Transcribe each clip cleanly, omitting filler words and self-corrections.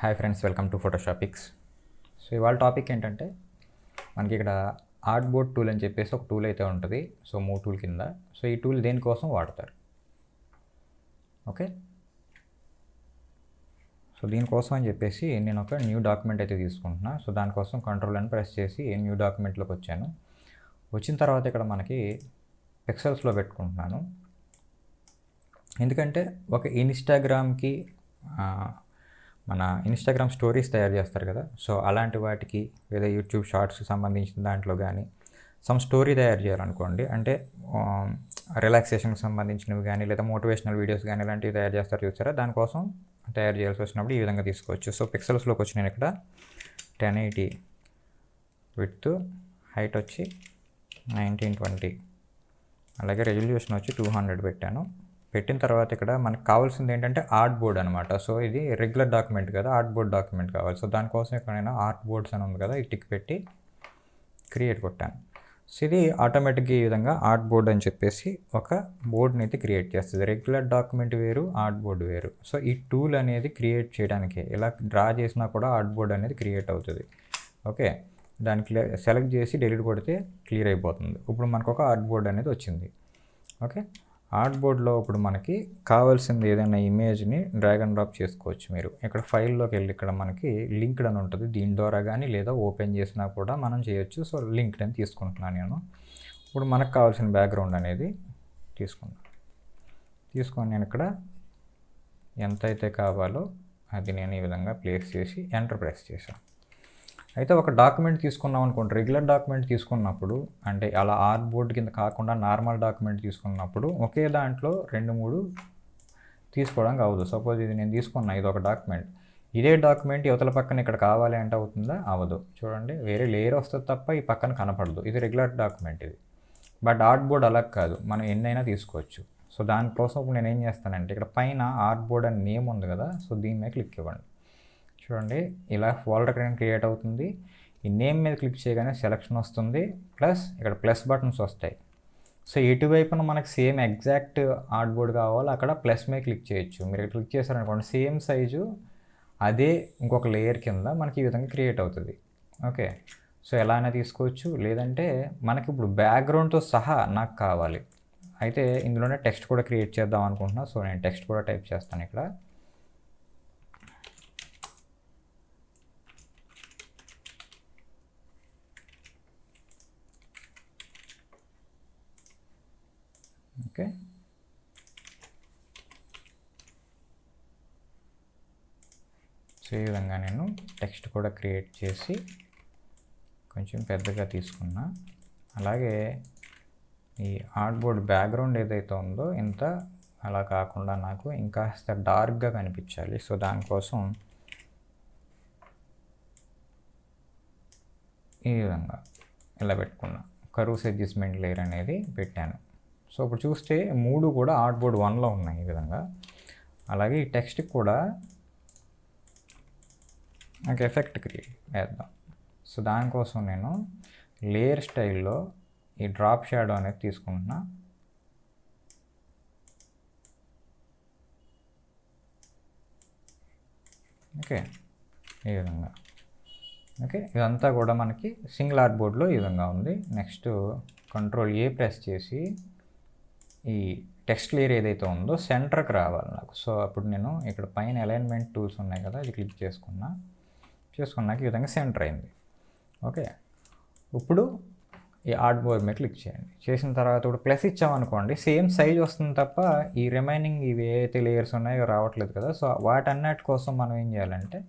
Hi friends, welcome to Photoshopics. So ఇవాళ topic ఏంటంటే మనకి ఇక్కడ ఆర్ట్ బోర్డ్ టూల్ అని చెప్పేసి ఒక టూల్ అయితే ఉంటుంది. సో మూవ్ టూల్ కింద. సో ఈ టూల్ దేనికోసం వాడతారు? ఓకే, సో దీనికోసం అని చెప్పేసి నేను ఒక న్యూ డాక్యుమెంట్ అయితే తీసుకుంటున్నా. సో దానికోసం కంట్రోల్ అని ప్రెస్ చేసి న్యూ డాక్యుమెంట్లోకి వచ్చాను. వచ్చిన తర్వాత ఇక్కడ మనకి పిక్సెల్స్లో పెట్టుకుంటున్నాను. ఎందుకంటే ఒక ఇన్స్టాగ్రామ్కి మన ఇన్స్టాగ్రామ్ స్టోరీస్ తయారు చేస్తారు కదా, సో అలాంటి వాటికి లేదా యూట్యూబ్ షార్ట్స్కి సంబంధించిన దాంట్లో కానీ సమ్ స్టోరీ తయారు చేయాలనుకోండి, అంటే రిలాక్సేషన్కి సంబంధించినవి కానీ లేదా మోటివేషనల్ వీడియోస్ కానీ ఇలాంటివి తయారు చేస్తారు చూసారా, దానికోసం తయారు చేయాల్సి వచ్చినప్పుడు ఈ విధంగా తీసుకోవచ్చు. సో పిక్సెల్స్లోకి వచ్చి నేను ఇక్కడ 1080 విడ్త్, హైట్ వచ్చి 1920, అలాగే రెజల్యూషన్ వచ్చి 200 పెట్టాను. పెట్టిన తర్వాత ఇక్కడ మనకు కావాల్సింది ఏంటంటే ఆర్ట్ బోర్డ్ అనమాట. సో ఇది రెగ్యులర్ డాక్యుమెంట్ కదా, ఆర్ట్ బోర్డ్ డాక్యుమెంట్ కావాలి. సో దానికోసం ఇక్కడ నేను ఆర్ట్ బోర్డ్స్ అని ఉంది కదా, ఈ టిక్ పెట్టి క్రియేట్ కొట్టాను. సో ఇది ఆటోమేటిక్గా ఈ విధంగా ఆర్ట్ బోర్డ్ అని చెప్పేసి ఒక బోర్డ్ని అయితే క్రియేట్ చేస్తుంది. రెగ్యులర్ డాక్యుమెంట్ వేరు, ఆర్ట్ బోర్డ్ వేరు. సో ఈ టూల్ అనేది క్రియేట్ చేయడానికి ఇలా డ్రా చేసినా కూడా ఆర్ట్ బోర్డ్ అనేది క్రియేట్ అవుతుంది. ఓకే, దానికి సెలెక్ట్ చేసి డిలీట్ కొడితే క్లియర్ అయిపోతుంది. ఇప్పుడు మనకు ఒక ఆర్ట్ బోర్డ్ అనేది వచ్చింది. ఓకే, ఆర్ట్ బోర్డ్లో ఇప్పుడు మనకి కావాల్సింది ఏదైనా ఇమేజ్ని డ్రాగ్ అండ్ డ్రాప్ చేసుకోవచ్చు. మీరు ఇక్కడ ఫైల్లోకి వెళ్ళి ఇక్కడ మనకి లింక్డ్ అని ఉంటుంది, దీని ద్వారా కానీ లేదా ఓపెన్ చేసినా కూడా మనం చేయొచ్చు. సో లింక్డ్ అని తీసుకుంటున్నాను నేను. ఇప్పుడు మనకు కావాల్సిన బ్యాక్గ్రౌండ్ అనేది తీసుకొని నేను ఇక్కడ ఎంత అయితే కావాలో అది నేను ఈ విధంగా ప్లేస్ చేసి ఎంటర్ ప్రెస్ చేశాను. అయితే ఒక డాక్యుమెంట్ తీసుకున్నాం అనుకోండి, రెగ్యులర్ డాక్యుమెంట్ తీసుకున్నప్పుడు, అంటే అలా ఆర్ట్ బోర్డ్ కింద కాకుండా నార్మల్ డాక్యుమెంట్ తీసుకున్నప్పుడు ఒకే దాంట్లో 2-3 తీసుకోవడానికి అవ్వదు. సపోజ్ ఇది నేను తీసుకున్నా, ఇది ఒక డాక్యుమెంట్. ఇదే డాక్యుమెంట్ యువతల పక్కన ఇక్కడ కావాలి అంటే అవుతుందా? అవ్వదు. చూడండి, వేరే లేయర్ వస్తుంది తప్ప ఈ పక్కన కనపడదు. ఇది రెగ్యులర్ డాక్యుమెంట్ ఇది. బట్ ఆర్ట్ బోర్డ్ అలా కాదు, మనం ఎన్నైనా తీసుకోవచ్చు. సో దానికోసం ఇప్పుడు నేను ఏం చేస్తానంటే ఇక్కడ పైన ఆర్ట్ బోర్డ్ అని నేమ్ ఉంది కదా, సో దీని మీద క్లిక్ ఇవ్వండి. చూడండి, ఇలా ఫోల్డర్ క్రియేట్ అవుతుంది. ఈ నేమ్ మీద క్లిక్ చేయగానే సెలక్షన్ వస్తుంది, ప్లస్ ఇక్కడ ప్లస్ బటన్స్ వస్తాయి. సో ఎటువైపున మనకు సేమ్ ఎగ్జాక్ట్ ఆర్ట్ బోర్డ్ కావాలో అక్కడ ప్లస్ మీద క్లిక్ చేయొచ్చు. మీరు క్లిక్ చేశారనుకోండి, సేమ్ సైజు అదే ఇంకొక లేయర్ కింద మనకి ఈ విధంగా క్రియేట్ అవుతుంది. ఓకే, సో ఎలా అయినా తీసుకోవచ్చు, లేదంటే మనకి ఇప్పుడు బ్యాక్గ్రౌండ్తో సహా నాకు కావాలి. అయితే ఇందులోనే టెక్స్ట్ కూడా క్రియేట్ చేద్దాం అనుకుంటున్నా. సో నేను టెక్స్ట్ కూడా టైప్ చేస్తాను ఇక్కడ. ఓకే, సో ఈ విధంగా నేను టెక్స్ట్ కూడా క్రియేట్ చేసి కొంచెం పెద్దగా తీసుకున్నా. అలాగే ఈ ఆర్ట్ బోర్డ్ బ్యాక్గ్రౌండ్ ఏదైతే ఉందో ఇంత అలా కాకుండా నాకు ఇంకాస్త డార్క్గా కనిపించాలి. సో దానికోసం ఈ విధంగా ఇలా పెట్టుకున్నా, కర్వ్స్ అడ్జస్ట్మెంట్ లేయర్ అనేది పెట్టాను. సో ఇప్పుడు చూస్తే 3 కూడా ఆర్ట్ బోర్డ్ 1లో ఉన్నాయి ఈ విధంగా. అలాగే ఈ టెక్స్ట్కి కూడా నాకు ఎఫెక్ట్ క్రియేట్ చేద్దాం. సో దానికోసం నేను లేయర్ స్టైల్లో ఈ డ్రాప్ షాడో అనేది తీసుకుంటున్నా. ఓకే, ఈ విధంగా. ఓకే, ఇదంతా కూడా మనకి సింగిల్ ఆర్ట్ బోర్డ్లో ఈ విధంగా ఉంది. నెక్స్ట్ Ctrl+A ప్రెస్ చేసి ఈ టెక్స్ట్ లేయర్ ఏదైతే ఉందో సెంటర్కి రావాలి నాకు. సో అప్పుడు నేను ఇక్కడ పైన అలైన్మెంట్ టూల్స్ ఉన్నాయి కదా, అది క్లిక్ చేసుకున్నాక ఈ విధంగా సెంటర్ అయింది. ఓకే, ఇప్పుడు ఈ ఆర్ట్ బోర్డ్ మీద క్లిక్ చేయండి. చేసిన తర్వాత ఇప్పుడు ప్లస్ ఇచ్చామనుకోండి, సేమ్ సైజ్ వస్తుంది తప్ప ఈ రిమైనింగ్ ఇవి ఏవైతే లేయర్స్ ఉన్నాయో రావట్లేదు కదా. సో వాటన్నిటి కోసం మనం ఏం చేయాలంటే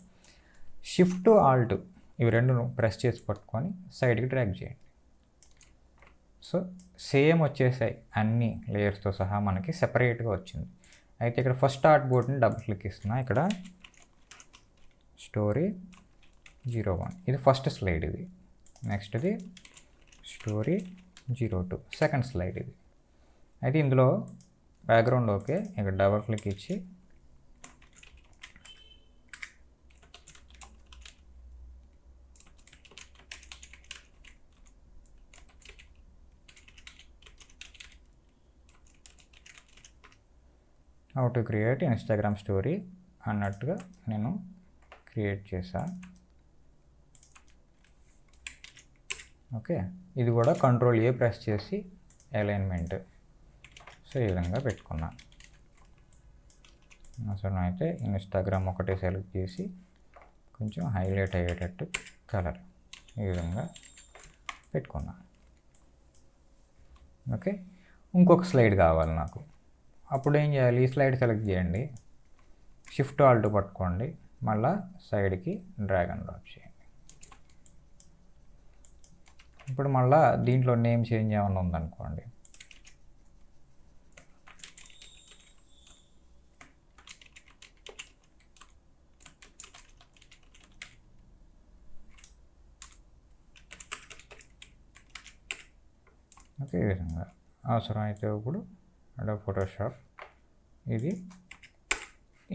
Shift Alt ఇవి 2 ప్రెస్ చేసి పట్టుకొని సైడ్కి డ్రాగ్ చేయండి. సో సేమ్ వచ్చేసాయి అన్ని లేయర్స్తో సహా మనకి సెపరేట్గా వచ్చింది. అయితే ఇక్కడ ఫస్ట్ ఆర్ట్ బోర్డ్ని డబుల్ క్లిక్ ఇస్తున్నా. ఇక్కడ స్టోరీ 01 ఇది ఫస్ట్ స్లైడ్, ఇది నెక్స్ట్ ఇది స్టోరీ 02 సెకండ్ స్లైడ్ ఇది. అయితే ఇందులో బ్యాక్గ్రౌండ్ ఓకే, ఇక్కడ డబుల్ క్లిక్ ఇచ్చి how to create Instagram story అన్నట్టుగా నేను క్రియేట్ చేసా. ఓకే, ఇది కూడా Ctrl+A ప్రెస్ చేసి అలైన్మెంట్. సో ఈ విధంగా పెట్టుకున్నా. సో అయితే ఇన్స్టాగ్రామ్ ఒకటే సెలెక్ట్ చేసి కొంచెం హైలైట్ అయ్యేటట్టు కలర్ ఈ విధంగా పెట్టుకున్నా. ఓకే, ఇంకొక స్లైడ్ కావాలి నాకు. అప్పుడు ఏం చేయాలి? ఈ స్లైడ్ సెలెక్ట్ చేయండి, షిఫ్ట్ ఆల్ట్ పట్టుకోండి, మళ్ళీ సైడ్కి డ్రాగ్ అండ్ డ్రాప్ చేయండి. ఇప్పుడు మళ్ళీ దీంట్లో నేమ్ చేంజ్ ఏమైనా ఉందనుకోండి, ఓకే. ఈ విధంగా అవసరం అయితే ఇప్పుడు అడోబ్ ఫోటోషాప్ ఇది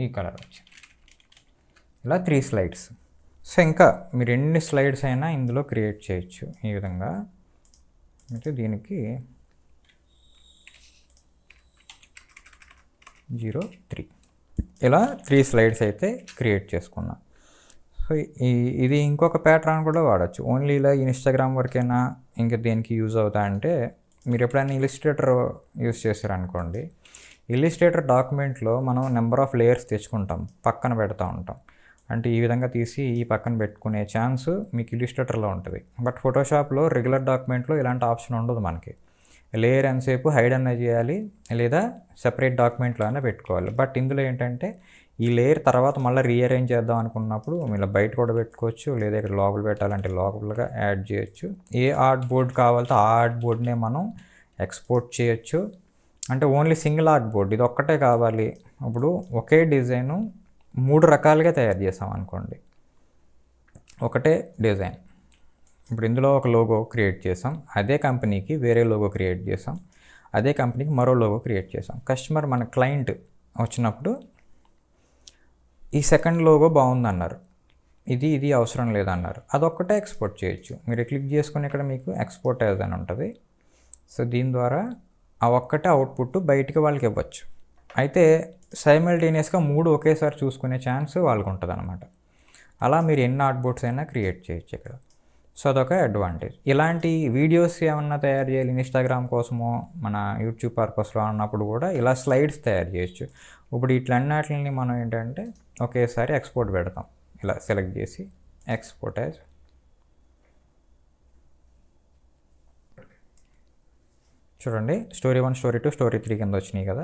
ఈ కలర్ వచ్చింది. ఇలా 3 స్లైడ్స్. సో ఇంకా మీరు ఎన్ని స్లైడ్స్ అయినా ఇందులో క్రియేట్ చేయొచ్చు ఈ విధంగా. అయితే దీనికి 03 ఇలా 3 స్లైడ్స్ అయితే క్రియేట్ చేసుకున్నా. సో ఇది ఇంకొక ప్యాటర్న్ కూడా వాడచ్చు. ఓన్లీ ఇలా ఇన్స్టాగ్రామ్ వరకైనా ఇంకా దేనికి యూజ్ అవుతా అంటే, మీరు ఎప్పుడైనా ఇలిస్ట్రేటర్ యూజ్ చేశారనుకోండి, ఇలిస్ట్రేటర్ డాక్యుమెంట్లో మనం నెంబర్ ఆఫ్ లేయర్స్ తెచ్చుకుంటాం, పక్కన పెడతా ఉంటాం. అంటే ఈ విధంగా తీసి ఈ పక్కన పెట్టుకునే ఛాన్స్ మీకు ఇలిస్ట్రేటర్లో ఉంటుంది. బట్ ఫోటోషాప్లో రెగ్యులర్ డాక్యుమెంట్లో ఇలాంటి ఆప్షన్ ఉండదు మనకి. లేయర్ ఎంతసేపు హైడ్ అన్న చేయాలి, లేదా సెపరేట్ డాక్యుమెంట్లో అయినా పెట్టుకోవాలి. బట్ ఇందులో ఏంటంటే ఈ లేయర్ తర్వాత మళ్ళీ రీఅరేంజ్ చేద్దాం అనుకున్నప్పుడు ఇలా బయట కూడా పెట్టుకోవచ్చు, లేదా ఇక్కడ లోపల పెట్టాలంటే లోపలగా యాడ్ చేయొచ్చు. ఏ ఆర్ట్ బోర్డ్ కావాలంటే ఆ ఆర్ట్ బోర్డ్నే మనం ఎక్స్పోర్ట్ చేయొచ్చు. అంటే ఓన్లీ సింగిల్ ఆర్ట్ బోర్డ్ ఇది ఒక్కటే కావాలి. ఇప్పుడు ఒకే డిజైను 3 రకాలుగా తయారు చేసాం అనుకోండి, ఒకటే డిజైన్. ఇప్పుడు ఇందులో ఒక లోగో క్రియేట్ చేసాం, అదే కంపెనీకి వేరే లోగో క్రియేట్ చేసాం, అదే కంపెనీకి మరో లోగో క్రియేట్ చేసాం. కస్టమర్ మన క్లయింట్ వచ్చినప్పుడు ఈ సెకండ్ లోగో బాగుందన్నారు, ఇది అవసరం లేదన్నారు, అదొక్కటే ఎక్స్పోర్ట్ చేయొచ్చు. మీరు క్లిక్ చేసుకుని ఇక్కడ మీకు ఎక్స్పోర్ట్ యాజ్ అని ఉంటుంది. సో దీని ద్వారా ఆ ఒక్కటే అవుట్పుట్ బయటికి వాళ్ళకి ఇవ్వచ్చు. అయితే సైమల్టేనియస్గా 3 ఒకేసారి చూసుకునే ఛాన్స్ వాళ్ళకు ఉంటుంది అనమాట. అలా మీరు ఎన్ని ఆర్ట్ బోర్డ్స్ అయినా క్రియేట్ చేయొచ్చు ఇక్కడ. సో అదొక అడ్వాంటేజ్. ఇలాంటి వీడియోస్ ఏమన్నా తయారు చేయాలి ఇన్స్టాగ్రామ్ కోసమో మన యూట్యూబ్ పర్పస్లో అన్నప్పుడు కూడా ఇలా స్లైడ్స్ తయారు చేయొచ్చు. ఇప్పుడు ఇట్లన్నిటిని మనం ఏంటంటే ఒకేసారి ఎక్స్పోర్ట్ పెడతాం. ఇలా సెలెక్ట్ చేసి ఎక్స్పోర్ట్ యాజ్. చూడండి, స్టోరీ 1, స్టోరీ 2, స్టోరీ 3 కింద వచ్చినాయి కదా.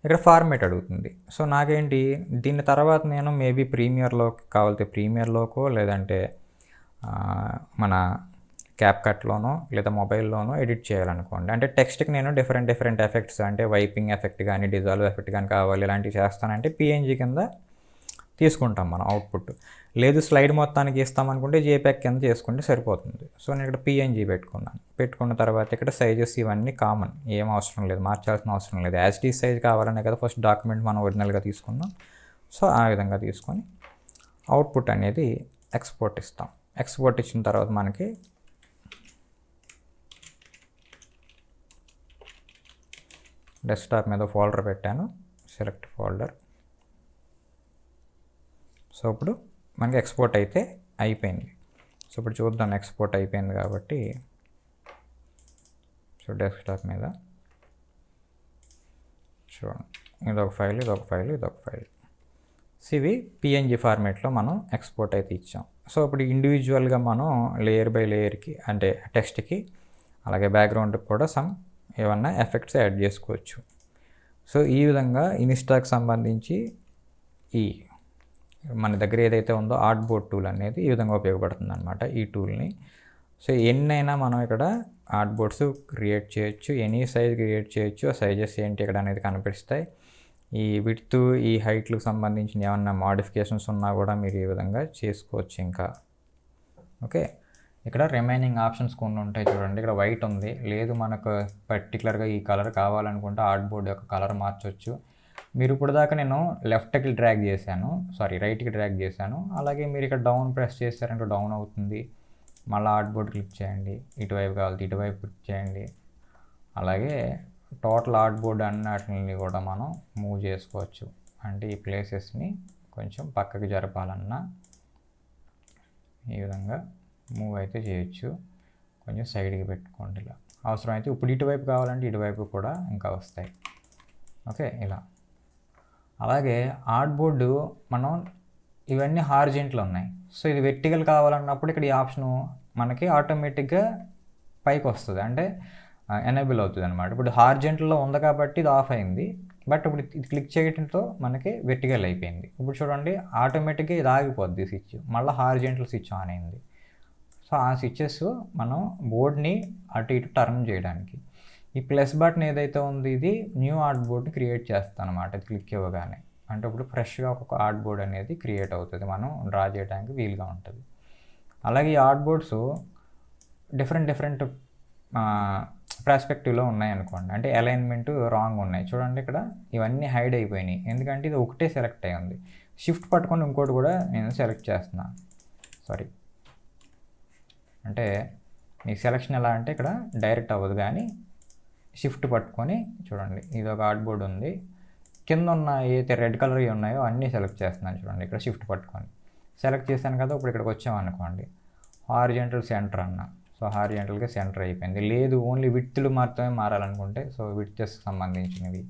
ఇక్కడ ఫార్మేట్ అడుగుతుంది. సో నాకేంటి, దీని తర్వాత నేను మేబీ ప్రీమియర్లో కావాలితే ప్రీమియర్లోకో, లేదంటే మన క్యాప్కట్లోనో లేదా మొబైల్లోనో ఎడిట్ చేయాలనుకోండి. అంటే టెక్స్ట్కి నేను డిఫరెంట్ ఎఫెక్ట్స్, అంటే వైపింగ్ ఎఫెక్ట్ కానీ డిజాల్వ్ ఎఫెక్ట్ కానీ కావాలి, ఇలాంటివి చేస్తానంటే పిఎన్జీ కింద తీసుకుంటాం మనం అవుట్పుట్. లేదు స్లైడ్ మొత్తానికి ఇస్తామనుకుంటే జేపీఈజీ కింద చేసుకుంటే సరిపోతుంది. సో నేను ఇక్కడ పిఎన్జీ పెట్టుకున్న తర్వాత ఇక్కడ సైజెస్ ఇవన్నీ కామన్, ఏం అవసరం లేదు, మార్చాల్సిన అవసరం లేదు. యాజ్టీ సైజ్ కావాలనే కదా ఫస్ట్ డాక్యుమెంట్ మనం ఒరిజినల్గా తీసుకున్నాం. సో ఆ విధంగా తీసుకొని అవుట్పుట్ అనేది ఎక్స్పోర్ట్ ఇస్తాం. ఎక్స్పోర్ట్ ఇచ్చిన తర్వాత మనకి డెస్క్టాప్ మీద ఫోల్డర్ పెట్టాను, సెలెక్ట్ ఫోల్డర్. సో ఇప్పుడు మనకి ఎక్స్పోర్ట్ అయితే అయిపోయింది. సో ఇప్పుడు చూద్దాం, ఎక్స్పోర్ట్ అయిపోయింది కాబట్టి. సో డెస్క్టాప్ మీద చూడండి, ఇదొక ఫైల్, ఇదొక ఫైల్, ఇదొక ఫైల్. సో ఇవి పిఎన్జీ ఫార్మేట్లో మనం ఎక్స్పోర్ట్ అయితే ఇచ్చాం. సో ఇప్పుడు ఇండివిజువల్గా మనం లేయర్ బై లేయర్కి, అంటే టెక్స్ట్కి అలాగే బ్యాక్గ్రౌండ్కి కూడా ఏమన్నా ఎఫెక్ట్స్ యాడ్ చేసుకోవచ్చు. సో ఈ విధంగా ఇన్స్టాకి సంబంధించి ఈ మన దగ్గర ఏదైతే ఉందో ఆర్ట్ బోర్డ్ టూల్ అనేది ఈ విధంగా ఉపయోగపడుతుంది అనమాట, ఈ టూల్ని. సో ఎన్నైనా మనం ఇక్కడ ఆర్ట్ బోర్డ్స్ క్రియేట్ చేయొచ్చు, ఎనీ సైజ్ క్రియేట్ చేయొచ్చు. ఆ సైజెస్ ఏంటి ఇక్కడ అనేది కనిపిస్తాయి. ఈ విడ్త్, ఈ హైట్లకు సంబంధించిన ఏమన్నా మోడిఫికేషన్స్ ఉన్నా కూడా మీరు ఈ విధంగా చేసుకోవచ్చు ఇంకా. ఓకే, ఇక్కడ రిమైనింగ్ ఆప్షన్స్ కొన్ని ఉంటాయి చూడండి. ఇక్కడ వైట్ ఉంది, లేదు మనకు పర్టికులర్గా ఈ కలర్ కావాలనుకుంటే ఆర్ట్ బోర్డ్ యొక్క కలర్ మార్చవచ్చు. మీరు ఇప్పుడు దాకా నేను లెఫ్ట్కి డ్రాగ్ చేశాను, రైట్కి డ్రాగ్ చేశాను. అలాగే మీరు ఇక్కడ డౌన్ ప్రెస్ చేశారంటే డౌన్ అవుతుంది. మళ్ళీ ఆర్ట్ బోర్డ్ క్లిక్ చేయండి, ఇటువైపు కావాలి ఇటువైపు క్లిక్ చేయండి. అలాగే టోటల్ ఆర్ట్ బోర్డ్ అన్నిటిని కూడా మనం మూవ్ చేసుకోవచ్చు. అంటే ఈ ప్లేసెస్ని కొంచెం పక్కకి జరపాలన్నా ఈ విధంగా మూవ్ అయితే చేయొచ్చు. కొంచెం సైడ్కి పెట్టుకోండి ఇలా. అవసరమైతే ఇప్పుడు ఇటువైపు కావాలంటే ఇటువైపు కూడా ఇంకా వస్తాయి. ఓకే, ఇలా. అలాగే ఆర్ట్ బోర్డు మనం ఇవన్నీ హారిజెంటల్ ఉన్నాయి. సో ఇది వెర్టికల్ కావాలన్నప్పుడు ఇక్కడ ఈ ఆప్షను మనకి ఆటోమేటిక్గా పైకి వస్తుంది, అంటే ఎనేబుల్ అవుతుంది అనమాట. ఇప్పుడు హారిజెంటల్లో ఉంది కాబట్టి ఇది ఆఫ్ అయింది, బట్ ఇప్పుడు ఇది క్లిక్ చేయడంతో మనకి వెర్టికల్ అయిపోయింది. ఇప్పుడు చూడండి ఆటోమేటిక్గా ఇది ఆగిపోద్ది స్విచ్, మళ్ళీ హారిజెంటల్ స్విచ్ ఆన్ అయింది. సో ఆ స్విచ్చెస్ మనం బోర్డ్ని అటు ఇటు టర్న్ చేయడానికి. ఈ ప్లస్ బటన్ ఏదైతే ఉంది ఇది న్యూ ఆర్ట్ బోర్డ్ని క్రియేట్ చేస్తాను అనమాట. ఇది క్లిక్ ఇవ్వగానే అంటే ఇప్పుడు ఫ్రెష్గా ఒక ఆర్ట్ బోర్డ్ అనేది క్రియేట్ అవుతుంది, మనం డ్రా చేయడానికి వీలుగా ఉంటుంది. అలాగే ఈ ఆర్ట్ బోర్డ్స్ డిఫరెంట్ పర్స్పెక్టివ్లో ఉన్నాయి అనుకోండి, అంటే అలైన్మెంట్ రాంగ్ ఉన్నాయి. చూడండి ఇక్కడ ఇవన్నీ హైడ్ అయిపోయినాయి, ఎందుకంటే ఇది ఒకటే సెలెక్ట్ అయ్యి ఉంది. షిఫ్ట్ పట్టుకొని ఇంకోటి కూడా నేను సెలెక్ట్ చేస్తున్నాను. సారీ, అంటే మీకు సెలెక్షన్ ఎలా అంటే ఇక్కడ డైరెక్ట్ అవ్వదు, కానీ షిఫ్ట్ పట్టుకొని చూడండి ఇది ఒక ఆర్ట్ బోర్డ్ ఉంది, కింద ఉన్న ఏదైతే రెడ్ కలర్ ఉన్నాయో అన్నీ సెలెక్ట్ చేస్తున్నాను. చూడండి ఇక్కడ షిఫ్ట్ పట్టుకొని సెలెక్ట్ చేశాను కదా. ఇప్పుడు ఇక్కడికి వచ్చామనుకోండి, హారిజెంటల్ సెంటర్ అన్న, సో హారిజెంటల్గా సెంటర్ అయిపోయింది. లేదు ఓన్లీ విడ్త్లు మాత్రమే మారాలనుకుంటే, సో విడ్త్స్ సంబంధించినవి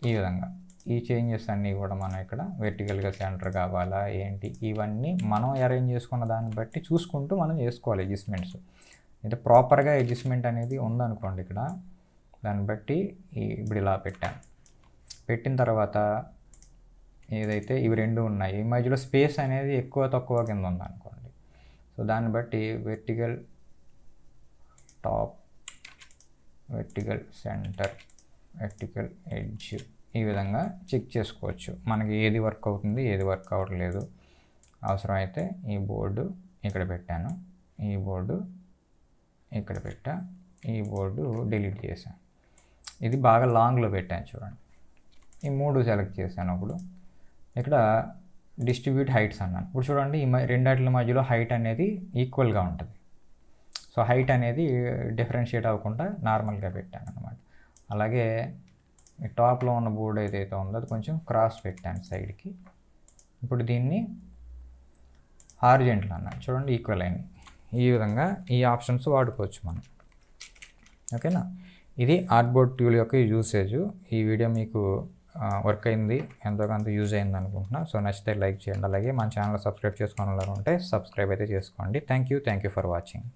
ఈ విధంగా ఈ చేంజెస్ అన్నీ కూడా మనం ఇక్కడ వెర్టికల్గా సెంటర్ కావాలా ఏంటి, ఇవన్నీ మనం అరేంజ్ చేసుకున్న దాన్ని బట్టి చూసుకుంటూ మనం చేసుకోవాలి అడ్జస్ట్మెంట్స్. అయితే ప్రాపర్గా అడ్జస్ట్మెంట్ అనేది ఉందనుకోండి ఇక్కడ, దాన్ని బట్టి ఇప్పుడు ఇలా పెట్టిన తర్వాత ఏదైతే ఇవి రెండు ఉన్నాయి, ఈ మధ్యలో స్పేస్ అనేది ఎక్కువ తక్కువ కింద ఉందనుకోండి, సో దాన్ని బట్టి vertical top, vertical centre, vertical edge ఈ విధంగా చెక్ చేసుకోవచ్చు మనకి ఏది వర్క్ అవుతుంది ఏది వర్క్ అవ్వట్లేదు. అవసరమైతే ఈ బోర్డు ఇక్కడ పెట్టాను, ఈ బోర్డు ఇక్కడ పెట్టా, ఈ బోర్డు డిలీట్ చేశాను, ఇది బాగా లాంగ్లో పెట్టాను చూడండి. ఈ మూడు సెలెక్ట్ చేశాను. ఇప్పుడు ఇక్కడ డిస్ట్రిబ్యూట్ హైట్స్ అన్నాను. ఇప్పుడు చూడండి ఈ రెండాట్ల మధ్యలో హైట్ అనేది ఈక్వల్గా ఉంటుంది. సో హైట్ అనేది డిఫరెన్షియేట్ అవ్వకుండా నార్మల్గా పెట్టాను అనమాట. అలాగే ఈ టాప్లో ఉన్న బోర్డు ఏదైతే ఉందో అది కొంచెం క్రాస్ పెట్టాను సైడ్కి. ఇప్పుడు దీన్ని హారిజెంటల్ అన్నాను, చూడండి ఈక్వల్ అయినాయి. ఈ విధంగా ఈ ఆప్షన్స్ వాడుకోవచ్చు మనం. ఓకేనా, ఇది ఆర్ట్ బోర్డ్ టూల్ యొక్క యూసేజ్. ఈ వీడియో మీకు వర్క్ అయింది, ఎంతో కొంత యూజ్ అయింది అనుకుంటున్నా. సో నచ్చితే లైక్ చేయండి, అలాగే మన ఛానల్ సబ్స్క్రైబ్ చేసుకోవాలనుకుంటే సబ్స్క్రైబ్ అయితే చేసుకోండి. Thank you for watching.